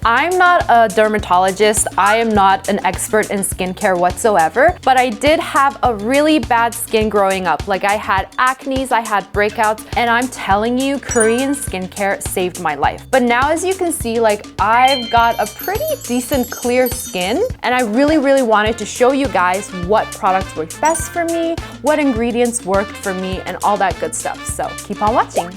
I'm not a dermatologist. I am not an expert in skincare whatsoever, but I did have a really bad skin growing up. Like I had acne, I had breakouts, and I'm telling you, Korean skincare saved my life. But now as you can see, like I've got a pretty decent clear skin, and I really wanted to show you guys what products worked best for me, what ingredients worked for me, and all that good stuff. So keep on watching.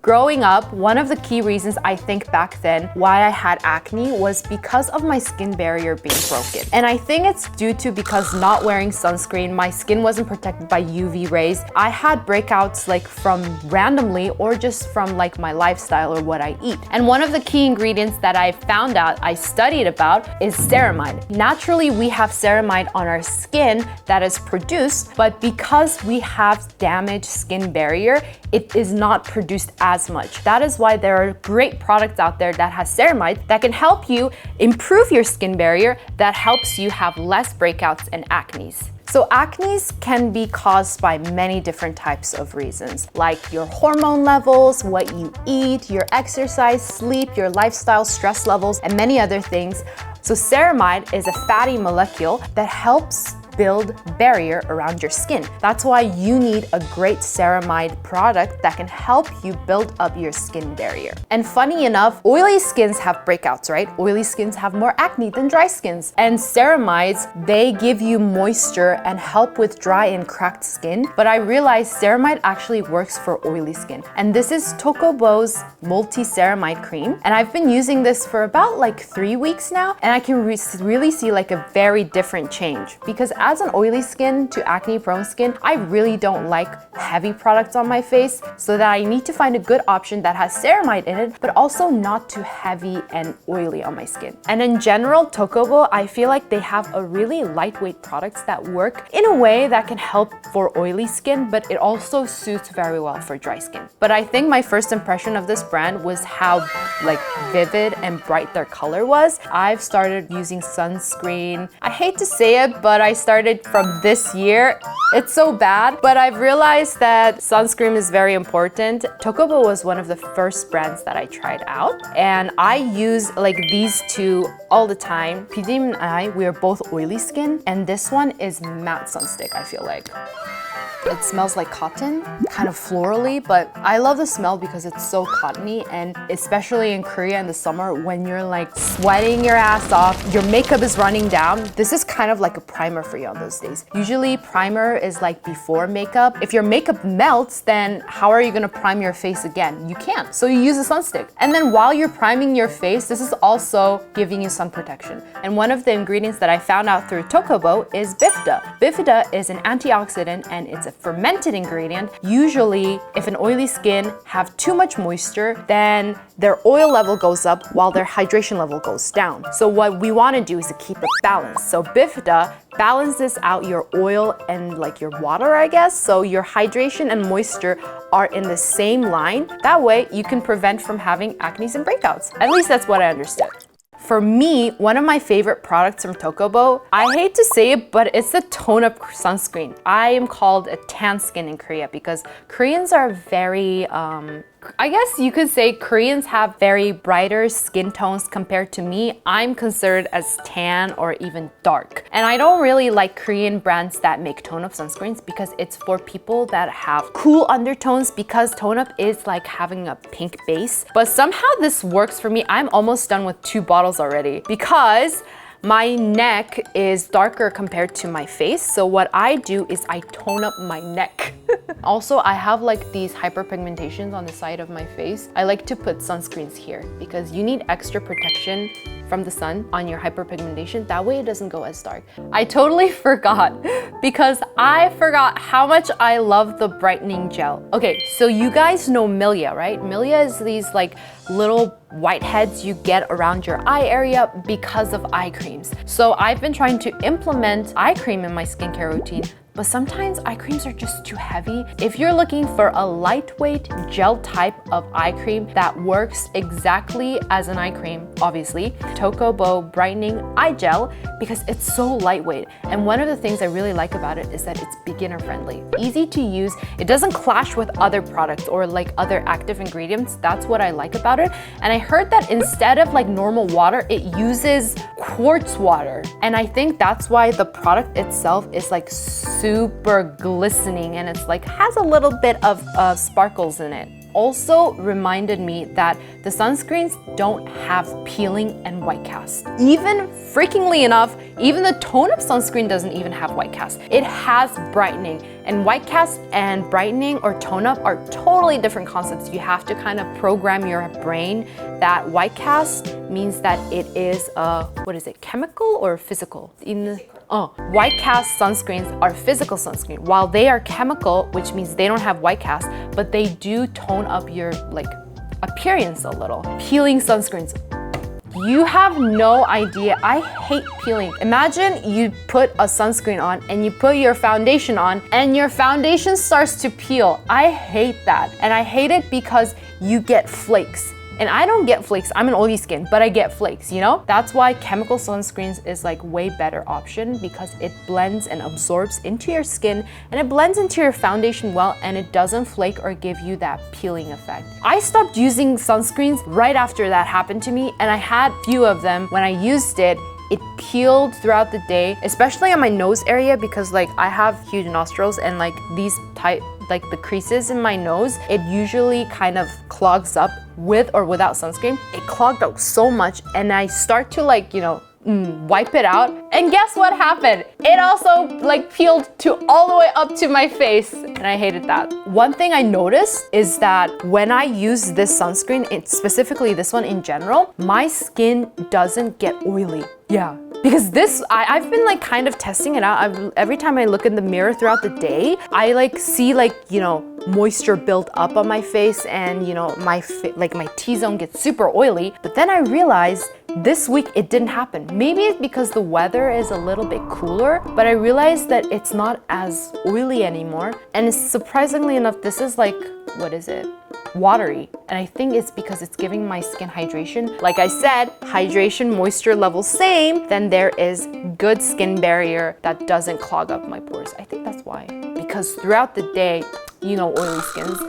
Growing up, one of the key reasons I think back then why I had acne was because of my skin barrier being broken. And I think it's due to because not wearing sunscreen, my skin wasn't protected by UV rays. I had breakouts like from randomly or just from like my lifestyle or what I eat. And one of the key ingredients that I found out, I studied about, is ceramide. Naturally, we have ceramide on our skin that is produced, but because we have damaged skin barrier, it is not produced as much. That is why there are great products out there that has ceramide that can help you improve your skin barrier, that helps you have less breakouts and acnes. So acne can be caused by many different types of reasons, like your hormone levels, what you eat, your exercise, sleep, your lifestyle, stress levels, and many other things. So ceramide is a fatty molecule that helps build barrier around your skin. That's why you need a great ceramide product that can help you build up your skin barrier. And funny enough, oily skins have breakouts, right? Oily skins have more acne than dry skins. And ceramides, they give you moisture and help with dry and cracked skin. But I realized ceramide actually works for oily skin. And this is TOCOBO's multi-ceramide cream. And I've been using this for about like 3 weeks now. And I can really see like a very different change, because as an oily skin to acne prone skin, I really don't like heavy products on my face, so that I need to find a good option that has ceramide in it, but also not too heavy and oily on my skin. And in general, TOCOBO, I feel like they have a really lightweight products that work in a way that can help for oily skin, but it also suits very well for dry skin. But I think my first impression of this brand was how like vivid and bright their color was. I've started using sunscreen. I hate to say it, but I started from this year. It's so bad, but I've realized that sunscreen is very important. TOCOBO was one of the first brands that I tried out, and I use like these two all the time. PDM and I, we are both oily skin, and this one is matte sunstick, I feel like. It smells like cotton, kind of florally, but I love the smell because it's so cottony, and especially in Korea in the summer when you're like sweating your ass off, your makeup is running down. This is kind of like a primer for you on those days. Usually primer is like before makeup. If your makeup melts, then how are you gonna prime your face again? You can't, so you use a sunstick. And then while you're priming your face, this is also giving you sun protection. And one of the ingredients that I found out through TOCOBO is Bifida. Bifida is an antioxidant, and it's a fermented ingredient. Usually, if an oily skin have too much moisture, then their oil level goes up while their hydration level goes down. So what we want to do is to keep it balanced. So Bifida balances out your oil and like your water, I guess. So your hydration and moisture are in the same line. That way you can prevent from having acne and breakouts. At least that's what I understood. For me, one of my favorite products from TOCOBO, I hate to say it, but it's the tone-up sunscreen. I am called a tan skin in Korea because Koreans are very, I guess you could say Koreans have very brighter skin tones compared to me. I'm considered as tan or even dark. And I don't really like Korean brands that make tone-up sunscreens because it's for people that have cool undertones, because tone-up is like having a pink base. But somehow this works for me. I'm almost done with 2 bottles already because my neck is darker compared to my face. So what I do is I tone up my neck. Also, I have like these hyperpigmentations on the side of my face. I like to put sunscreens here because you need extra protection from the sun on your hyperpigmentation. That way it doesn't go as dark. I totally forgot because I forgot how much I love the brightening gel. Okay, so you guys know milia, right? Milia is these like little whiteheads you get around your eye area because of eye creams. So I've been trying to implement eye cream in my skincare routine but sometimes eye creams are just too heavy. If you're looking for a lightweight gel type of eye cream that works exactly as an eye cream, obviously, TOCOBO Brightening Eye Gel, because it's so lightweight. And one of the things I really like about it is that it's beginner friendly. Easy to use, it doesn't clash with other products or like other active ingredients. That's what I like about it. And I heard that instead of like normal water, it uses quartz water. And I think that's why the product itself is like super glistening and it's like has a little bit of sparkles in it. Also reminded me that the sunscreens don't have peeling and white cast. Even freakingly enough, even the tone-up sunscreen doesn't even have white cast. It has brightening, and white cast and brightening or tone-up are totally different concepts. You have to kind of program your brain that white cast means that it is a, what is it, chemical or physical? White cast sunscreens are physical sunscreen, while they are chemical, which means they don't have white cast, but they do tone up your like appearance a little. Peeling sunscreens. You have no idea. I hate peeling. Imagine you put a sunscreen on and you put your foundation on and your foundation starts to peel. I hate that. And I hate it because you get flakes. And I don't get flakes, I'm an oily skin, but I get flakes, you know? That's why chemical sunscreens is like way better option because it blends and absorbs into your skin and it blends into your foundation well and it doesn't flake or give you that peeling effect. I stopped using sunscreens right after that happened to me and I had few of them. When I used it, it peeled throughout the day, especially on my nose area because like I have huge nostrils and like these tight, like the creases in my nose, it usually kind of clogs up with or without sunscreen. It clogged up so much and I start to like, you know, wipe it out. And guess what happened? It also like peeled to all the way up to my face and I hated that. One thing I noticed is that when I use this sunscreen, specifically this one in general, my skin doesn't get oily. Yeah. Because this, I've been like kind of testing it out. Every time I look in the mirror throughout the day, I like see like, you know, moisture build up on my face and, you know, my T-zone gets super oily. But then I realized this week it didn't happen. Maybe it's because the weather is a little bit cooler, but I realized that it's not as oily anymore. And surprisingly enough, this is like, what is it? Watery, and I think it's because it's giving my skin hydration. Like I said, hydration, moisture level same, then there is good skin barrier that doesn't clog up my pores. I think that's why. Because throughout the day, you know, oily skins,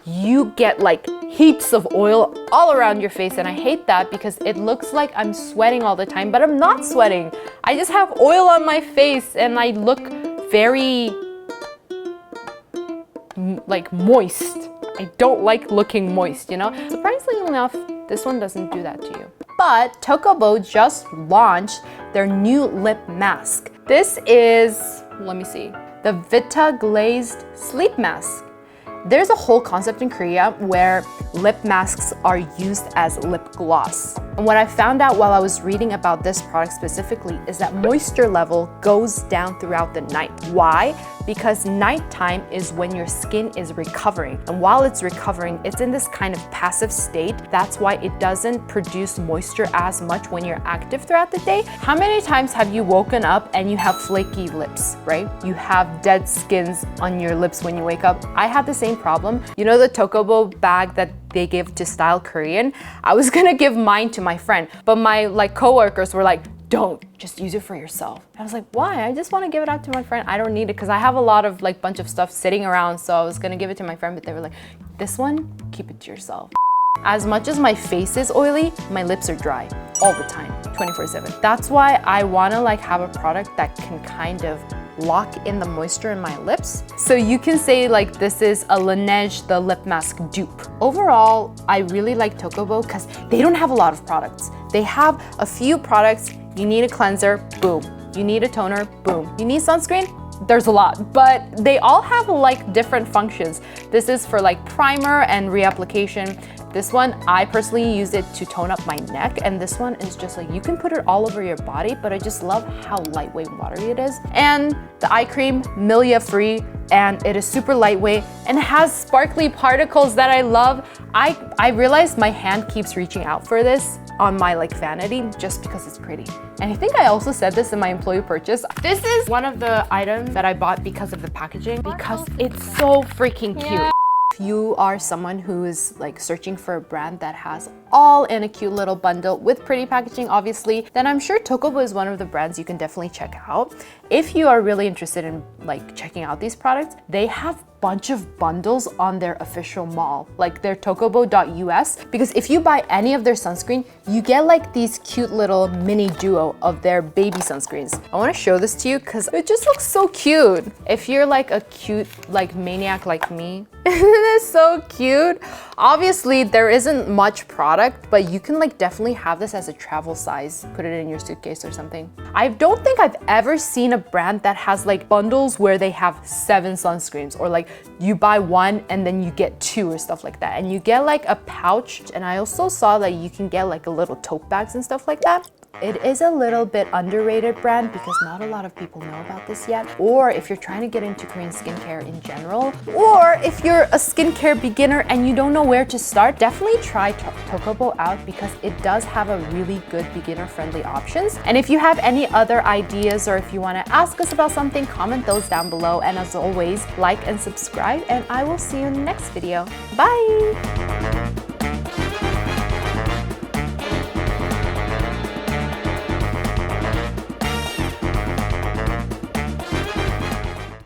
you get like heaps of oil all around your face and I hate that because it looks like I'm sweating all the time, but I'm not sweating. I just have oil on my face and I look very like moist. I don't like looking moist, you know? Surprisingly enough, this one doesn't do that to you. But TOCOBO just launched their new lip mask. This is, let me see, the Vita Glazed Sleep Mask. There's a whole concept in Korea where lip masks are used as lip gloss. And what I found out while I was reading about this product specifically is that moisture level goes down throughout the night. Why? Because nighttime is when your skin is recovering. And while it's recovering, it's in this kind of passive state. That's why it doesn't produce moisture as much when you're active throughout the day. How many times have you woken up and you have flaky lips, right? You have dead skins on your lips when you wake up. I had the same problem. You know the TOCOBO bag that they give to Style Korean? I was gonna give mine to my friend, but my like coworkers were like, don't, just use it for yourself. I was like, why? I just want to give it out to my friend. I don't need it because I have a lot of like bunch of stuff sitting around, so I was gonna give it to my friend, but they were like, this one, keep it to yourself. As much as my face is oily, my lips are dry all the time, 24/7. That's why I want to like have a product that can kind of lock in the moisture in my lips. So you can say like this is a Laneige the lip mask dupe. Overall, I really like TOCOBO because they don't have a lot of products. They have a few products. You need a cleanser, boom. You need a toner, boom. You need sunscreen, there's a lot, but they all have like different functions. This is for like primer and reapplication. This one, I personally use it to tone up my neck, and this one is just like, you can put it all over your body, but I just love how lightweight and watery it is. And the eye cream, milia free, and it is super lightweight and has sparkly particles that I love. I realized my hand keeps reaching out for this on my like vanity just because it's pretty. And I think I also said this in my employee purchase. This is one of the items that I bought because of the packaging, because it's so freaking cute. If you are someone who is like searching for a brand that has all in a cute little bundle with pretty packaging, obviously, then I'm sure TOCOBO is one of the brands you can definitely check out. If you are really interested in like checking out these products, they have bunch of bundles on their official mall, like their tocobo.us, because if you buy any of their sunscreen, you get like these cute little mini duo of their baby sunscreens. I want to show this to you because it just looks so cute. If you're like a cute like maniac like me, isn't it so cute? Obviously, there isn't much product, but you can like definitely have this as a travel size, put it in your suitcase or something. I don't think I've ever seen a brand that has like bundles where they have 7 sunscreens, or like you buy 1 and then you get 2 or stuff like that, and you get like a pouch. And I also saw that you can get like a little tote bags and stuff like that. It is a little bit underrated brand because not a lot of people know about this yet. Or if you're trying to get into Korean skincare in general, or if you're a skincare beginner and you don't know where to start, definitely try TOCOBO out because it does have a really good beginner-friendly options. And if you have any other ideas or if you want to ask us about something, comment those down below. And as always, like and subscribe, and I will see you in the next video. Bye!